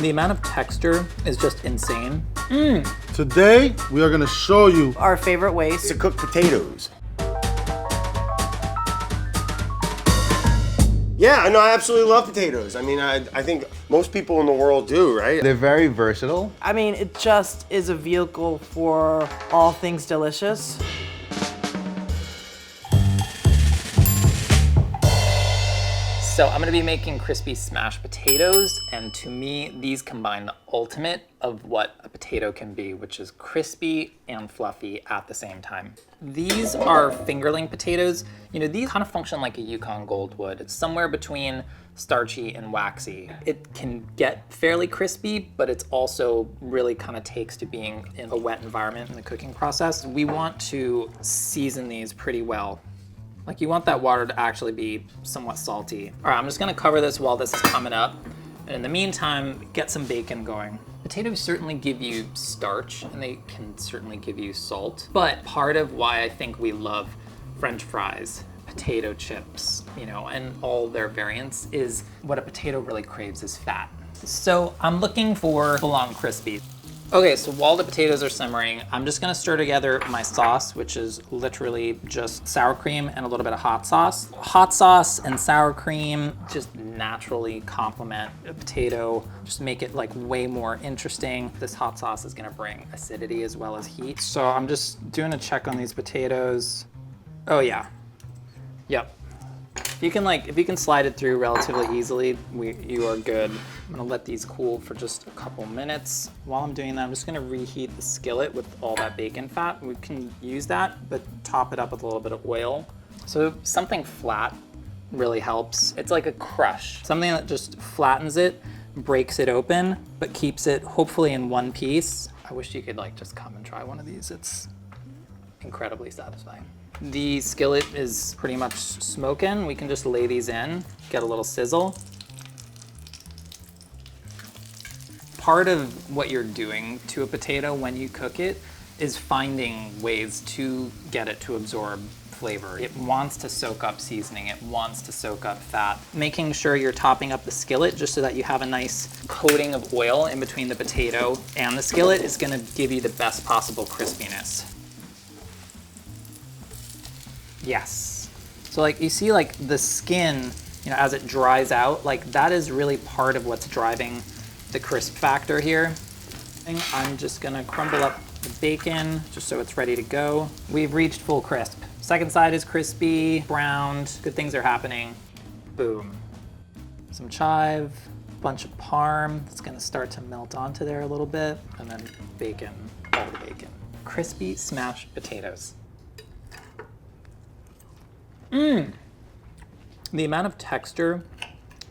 The amount of texture is just insane. Today, we are gonna show you Our favorite ways To cook potatoes. Yeah, no, I absolutely love potatoes. I mean, I think most people in the world do, right? They're very versatile. I mean, it just is a vehicle for all things delicious. So I'm gonna be making crispy smashed potatoes, and to me, these combine the ultimate of what a potato can be, which is crispy and fluffy at the same time. These are fingerling potatoes. You know, these kind of function like a Yukon Gold would. It's somewhere between starchy and waxy. It can get fairly crispy, but it's also really kind of takes to being in a wet environment in the cooking process. We want to season these pretty well. Like, you want that water to actually be somewhat salty. All right, I'm just gonna cover this while this is coming up. And in the meantime, get some bacon going. Potatoes certainly give you starch, and they can certainly give you salt. But part of why I think we love French fries, potato chips, you know, and all their variants is what a potato really craves is fat. So I'm looking for full-on crispy. Okay, so while the potatoes are simmering, I'm just gonna stir together my sauce, which is literally just sour cream and a little bit of hot sauce. Hot sauce and sour cream just naturally complement a potato, just make it like way more interesting. This hot sauce is gonna bring acidity as well as heat. So I'm just doing a check on these potatoes. Oh yeah, yep. If you can slide it through relatively easily, you are good. I'm gonna let these cool for just a couple minutes. While I'm doing that, I'm just gonna reheat the skillet with all that bacon fat. We can use that, but top it up with a little bit of oil. So something flat really helps. It's like a crush. Something that just flattens it, breaks it open, but keeps it hopefully in one piece. I wish you could like just come and try one of these. It's incredibly satisfying. The skillet is pretty much smoking. We can just lay these in, get a little sizzle. Part of what you're doing to a potato when you cook it is finding ways to get it to absorb flavor. It wants to soak up seasoning, it wants to soak up fat. Making sure you're topping up the skillet just so that you have a nice coating of oil in between the potato and the skillet is gonna give you the best possible crispiness. Yes. So like you see like the skin, you know, as it dries out, like that is really part of what's driving the crisp factor here. I'm just gonna crumble up the bacon just so it's ready to go. We've reached full crisp. Second side is crispy, browned, good things are happening. Boom. Some chive, bunch of parm. It's gonna start to melt onto there a little bit, and then bacon, all the bacon. Crispy smashed potatoes. The amount of texture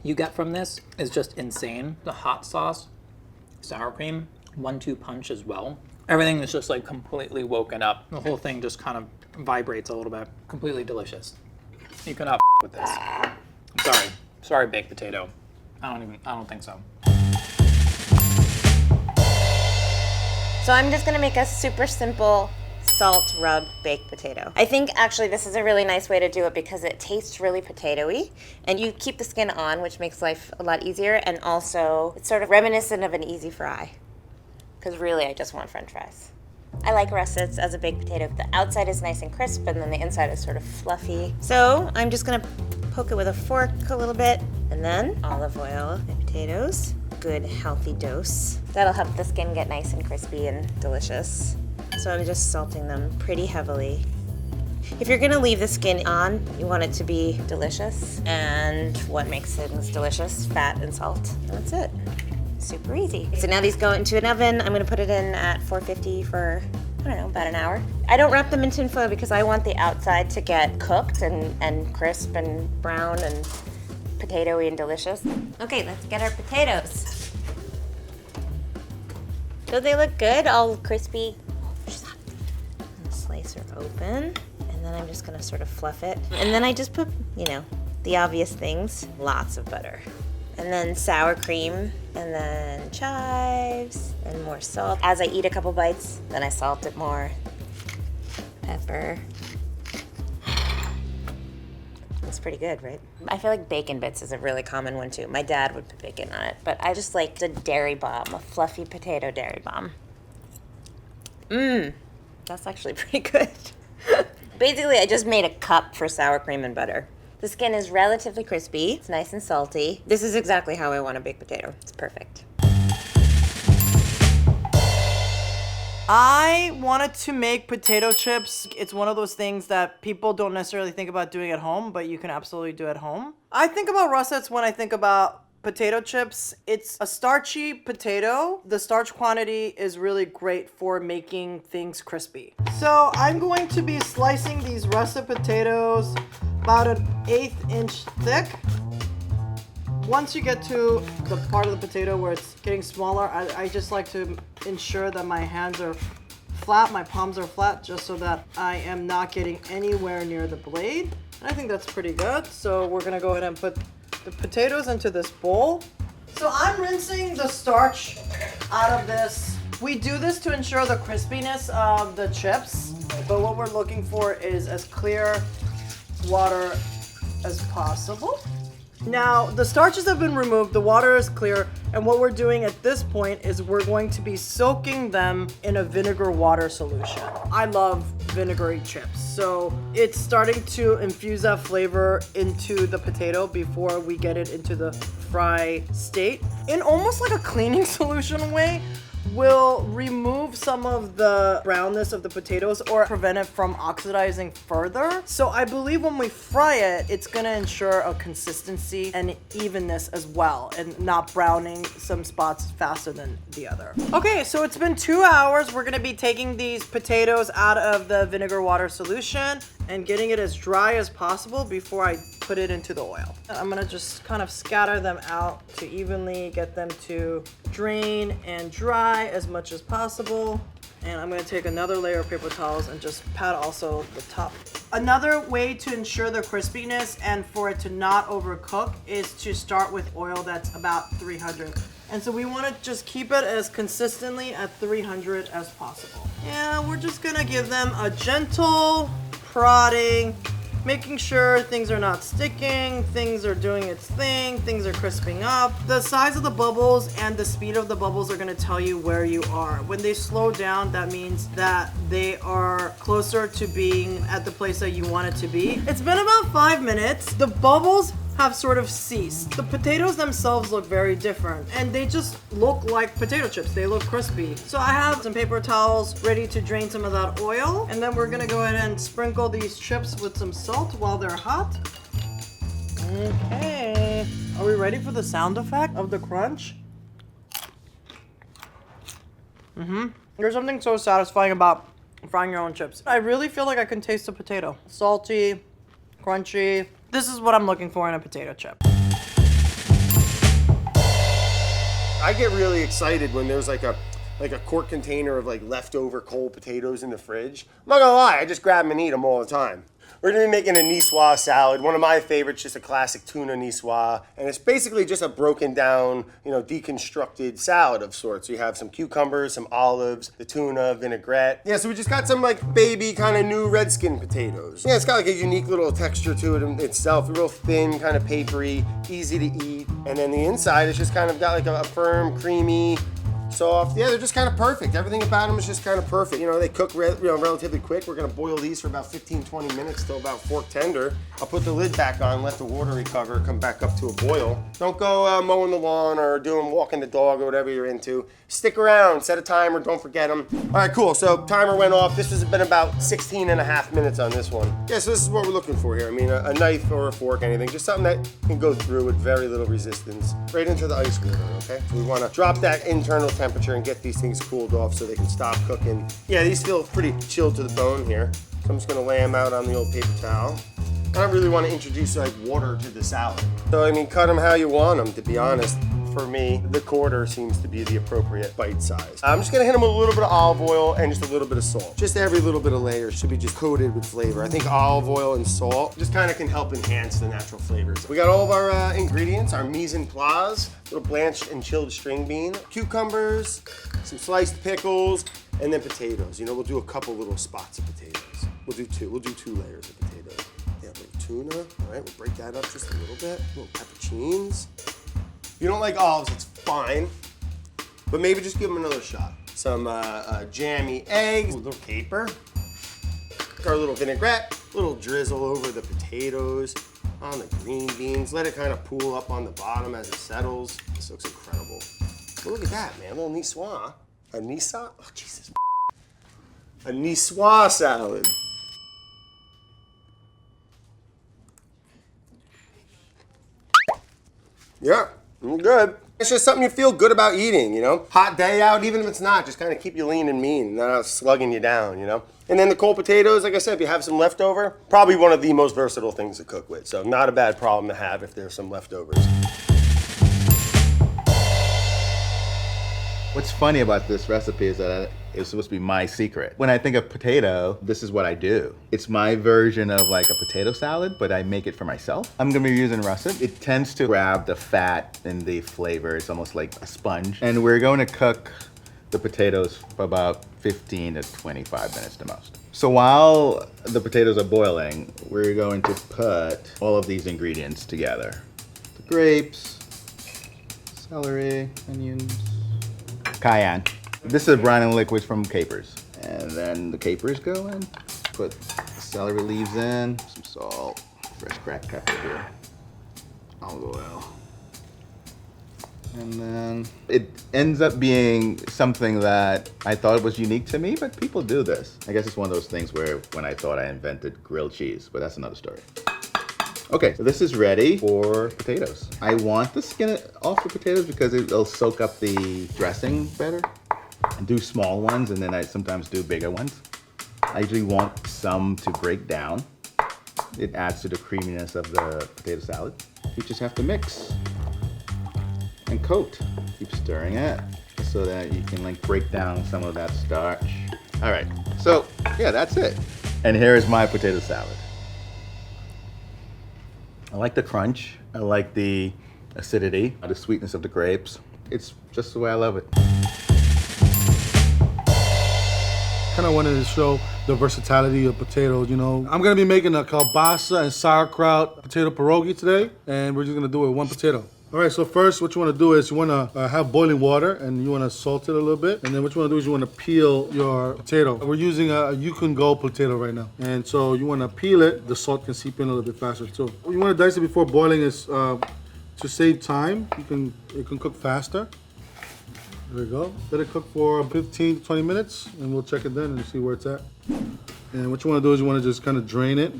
you get from this is just insane. The hot sauce, sour cream, 1-2 punch as well. Everything is just like completely woken up. The whole thing just kind of vibrates a little bit. Completely delicious. You cannot with this. I'm sorry, baked potato. I don't think so. So I'm just gonna make a super simple salt rub baked potato. I think actually this is a really nice way to do it because it tastes really potatoey and you keep the skin on, which makes life a lot easier, and also it's sort of reminiscent of an easy fry because really I just want French fries. I like russets as a baked potato. The outside is nice and crisp and then the inside is sort of fluffy. So I'm just gonna poke it with a fork a little bit and then olive oil the potatoes. Good healthy dose. That'll help the skin get nice and crispy and delicious. So I'm just salting them pretty heavily. If you're gonna leave the skin on, you want it to be delicious. And what makes things delicious? Fat and salt. That's it. Super easy. So now these go into an oven. I'm gonna put it in at 450 for, I don't know, about an hour. I don't wrap them in tin foil because I want the outside to get cooked and crisp and brown and potatoey and delicious. Okay, let's get our potatoes. Don't they look good? All crispy. Slice her open, and then I'm just gonna sort of fluff it. And then I just put, you know, the obvious things. Lots of butter. And then sour cream, and then chives, and more salt. As I eat a couple bites, then I salt it more. Pepper. That's pretty good, right? I feel like bacon bits is a really common one too. My dad would put bacon on it, but I just like a dairy bomb, a fluffy potato dairy bomb. That's actually pretty good. Basically, I just made a cup for sour cream and butter. The skin is relatively crispy. It's nice and salty. This is exactly how I want a baked potato. It's perfect. I wanted to make potato chips. It's one of those things that people don't necessarily think about doing at home, but you can absolutely do at home. I think about russets when I think about potato chips. It's a starchy potato. The starch quantity is really great for making things crispy. So I'm going to be slicing these russet potatoes about an 1/8 inch thick. Once you get to the part of the potato where it's getting smaller, I just like to ensure that my hands are flat, my palms are flat, just so that I am not getting anywhere near the blade. And I think that's pretty good. So we're gonna go ahead and put the potatoes into this bowl. So I'm rinsing the starch out of this. We do this to ensure the crispiness of the chips, but what we're looking for is as clear water as possible. Now, the starches have been removed, the water is clear, and what we're doing at this point is we're going to be soaking them in a vinegar water solution. I love vinegary chips, so it's starting to infuse that flavor into the potato before we get it into the fry state. In almost like a cleaning solution way, will remove some of the brownness of the potatoes or prevent it from oxidizing further. So I believe when we fry it, it's gonna ensure a consistency and evenness as well, and not browning some spots faster than the other. Okay, so it's been 2 hours. We're gonna be taking these potatoes out of the vinegar water solution and getting it as dry as possible before I put it into the oil. I'm gonna just kind of scatter them out to evenly get them to drain and dry as much as possible. And I'm gonna take another layer of paper towels and just pat also the top. Another way to ensure the crispiness and for it to not overcook is to start with oil that's about 300. And so we wanna just keep it as consistently at 300 as possible. And we're just gonna give them a gentle prodding, making sure things are not sticking, things are doing its thing, things are crisping up. The size of the bubbles and the speed of the bubbles are gonna tell you where you are. When they slow down, that means that they are closer to being at the place that you want it to be. It's been about 5 minutes. The bubbles have sort of ceased. The potatoes themselves look very different, and they just look like potato chips. They look crispy. So I have some paper towels ready to drain some of that oil, and then we're gonna go ahead and sprinkle these chips with some salt while they're hot. Okay, are we ready for the sound effect of the crunch? There's something so satisfying about frying your own chips. I really feel like I can taste the potato. Salty, crunchy. This is what I'm looking for in a potato chip. I get really excited when there's like a quart container of like leftover cold potatoes in the fridge. I'm not gonna lie, I just grab them and eat them all the time. We're gonna be making a Niçoise salad. One of my favorites, just a classic tuna Niçoise. And it's basically just a broken down, deconstructed salad of sorts. So you have some cucumbers, some olives, the tuna, vinaigrette. Yeah, so we just got some like baby kind of new red skin potatoes. Yeah, it's got like a unique little texture to it in itself. Real thin, kind of papery, easy to eat. And then the inside is just kind of got like a firm, creamy, soft. Yeah, they're just kind of perfect. Everything about them is just kind of perfect. They cook relatively quick. We're gonna boil these for about 15-20 minutes till about fork tender. I'll put the lid back on, let the water recover, come back up to a boil. Don't go mowing the lawn or walking the dog or whatever you're into. Stick around, set a timer, don't forget them. All right, cool, so timer went off. This has been about 16.5 minutes on this one. Yeah, so this is what we're looking for here. I mean, a knife or a fork, anything, just something that can go through with very little resistance. Right into the ice water, okay? So we wanna drop that internal temperature and get these things cooled off so they can stop cooking. Yeah, these feel pretty chilled to the bone here. So I'm just gonna lay them out on the old paper towel. I don't really want to introduce like water to the salad. So I mean, cut them how you want them, to be honest. For me, the quarter seems to be the appropriate bite size. I'm just gonna hit them with a little bit of olive oil and just a little bit of salt. Just every little bit of layer should be just coated with flavor. I think olive oil and salt just kind of can help enhance the natural flavors. We got all of our ingredients, our mise en place, little blanched and chilled string bean, cucumbers, some sliced pickles, and then potatoes. We'll do a couple little spots of potatoes. We'll do two layers of potatoes. Yeah, tuna. All right, we'll break that up just a little bit. Little pepperoncinis. If you don't like olives, it's fine, but maybe just give them another shot. Some jammy eggs, a little caper, our little vinaigrette, a little drizzle over the potatoes, on the green beans. Let it kind of pool up on the bottom as it settles. This looks incredible. Well, look at that, man. A little niçoise. A niçoise? Oh, Jesus. A niçoise salad. Yeah, good. It's just something you feel good about eating, you know? Hot day out, even if it's not, just kind of keep you lean and mean, not slugging you down, you know? And then the cold potatoes, like I said, if you have some leftover, probably one of the most versatile things to cook with. So not a bad problem to have if there's some leftovers. What's funny about this recipe is that it's supposed to be my secret. When I think of potato, this is what I do. It's my version of like a potato salad, but I make it for myself. I'm gonna be using russet. It tends to grab the fat and the flavor. It's almost like a sponge. And we're going to cook the potatoes for about 15 to 25 minutes the most. So while the potatoes are boiling, we're going to put all of these ingredients together. The grapes, celery, onions, cayenne. This is browning liquids from capers. And then the capers go in. Put the celery leaves in, some salt, fresh cracked pepper here, olive oil. And then it ends up being something that I thought was unique to me, but people do this. I guess it's one of those things where when I thought I invented grilled cheese, but that's another story. Okay, so this is ready for potatoes. I want the skin off the potatoes because it'll soak up the dressing better. I do small ones and then I sometimes do bigger ones. I usually want some to break down. It adds to the creaminess of the potato salad. You just have to mix and coat. Keep stirring it so that you can like break down some of that starch. All right, so yeah, that's it. And here is my potato salad. I like the crunch. I like the acidity, the sweetness of the grapes. It's just the way I love it. Kind of wanted to show the versatility of potatoes, you know. I'm gonna be making a kielbasa and sauerkraut potato pierogi today, and we're just gonna do it with one potato. All right, so first what you wanna do is you wanna have boiling water and you wanna salt it a little bit, and then what you wanna do is you wanna peel your potato. We're using a you can go potato right now, and so you wanna peel it, the salt can seep in a little bit faster too. You wanna dice it before boiling is to save time. It can cook faster. There we go. Let it cook for 15 to 20 minutes and we'll check it then and see where it's at. And what you wanna do is you wanna just kind of drain it.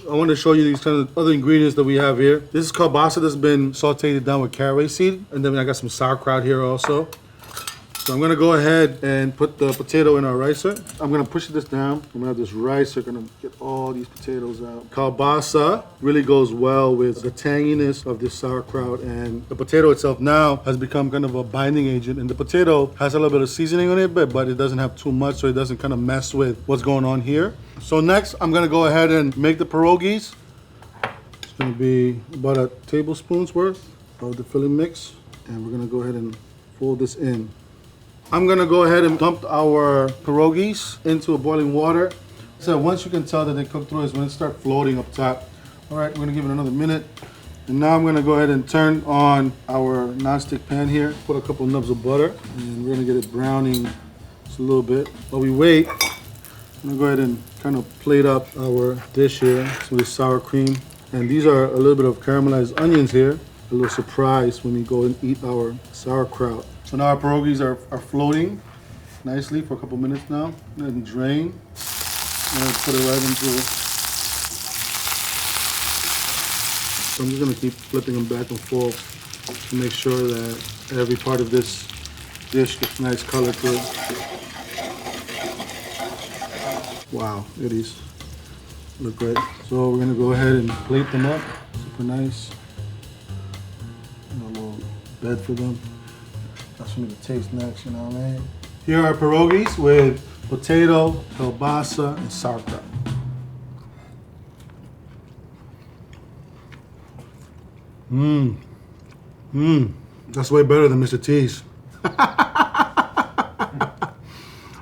I want to show you these kind of other ingredients that we have here. This is kielbasa that's been sauteed down with caraway seed. And then I got some sauerkraut here also. So I'm gonna go ahead and put the potato in our ricer. I'm gonna push this down. I'm gonna have this ricer, gonna get all these potatoes out. Kielbasa really goes well with the tanginess of this sauerkraut, and the potato itself now has become kind of a binding agent. And the potato has a little bit of seasoning on it, but it doesn't have too much, so it doesn't kind of mess with what's going on here. So next, I'm gonna go ahead and make the pierogis. It's gonna be about a tablespoon's worth of the filling mix, and we're gonna go ahead and fold this in. I'm gonna go ahead and dump our pierogis into a boiling water. So once you can tell that they cooked through is when it starts floating up top. All right, we're gonna give it another minute. And now I'm gonna go ahead and turn on our nonstick pan here, put a couple nubs of butter, and we're gonna get it browning just a little bit. While we wait, I'm gonna go ahead and kind of plate up our dish here, some of this sour cream. And these are a little bit of caramelized onions here, a little surprise when we go and eat our sauerkraut. So now our pierogis are floating nicely for a couple minutes now. Go ahead and drain. And put it right into it. So I'm just gonna keep flipping them back and forth to make sure that every part of this dish gets nice color to it. Wow, look at these. Look great. So we're gonna go ahead and plate them up. Super nice. And a little bed for them. That's for me to taste next, you know what I mean? Here are pierogis with potato, kielbasa, and sauerkraut. That's way better than Mr. T's.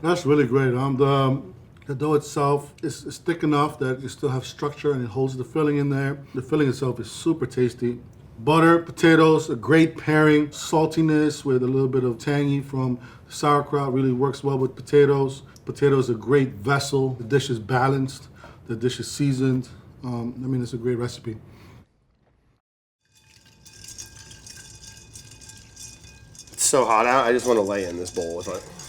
That's really great. The The dough itself is thick enough that you still have structure and it holds the filling in there. The filling itself is super tasty. Butter, potatoes, a great pairing. Saltiness with a little bit of tangy from sauerkraut really works well with potatoes. Potatoes are a great vessel. The dish is balanced. The dish is seasoned. It's a great recipe. It's so hot out, I just want to lay in this bowl with it.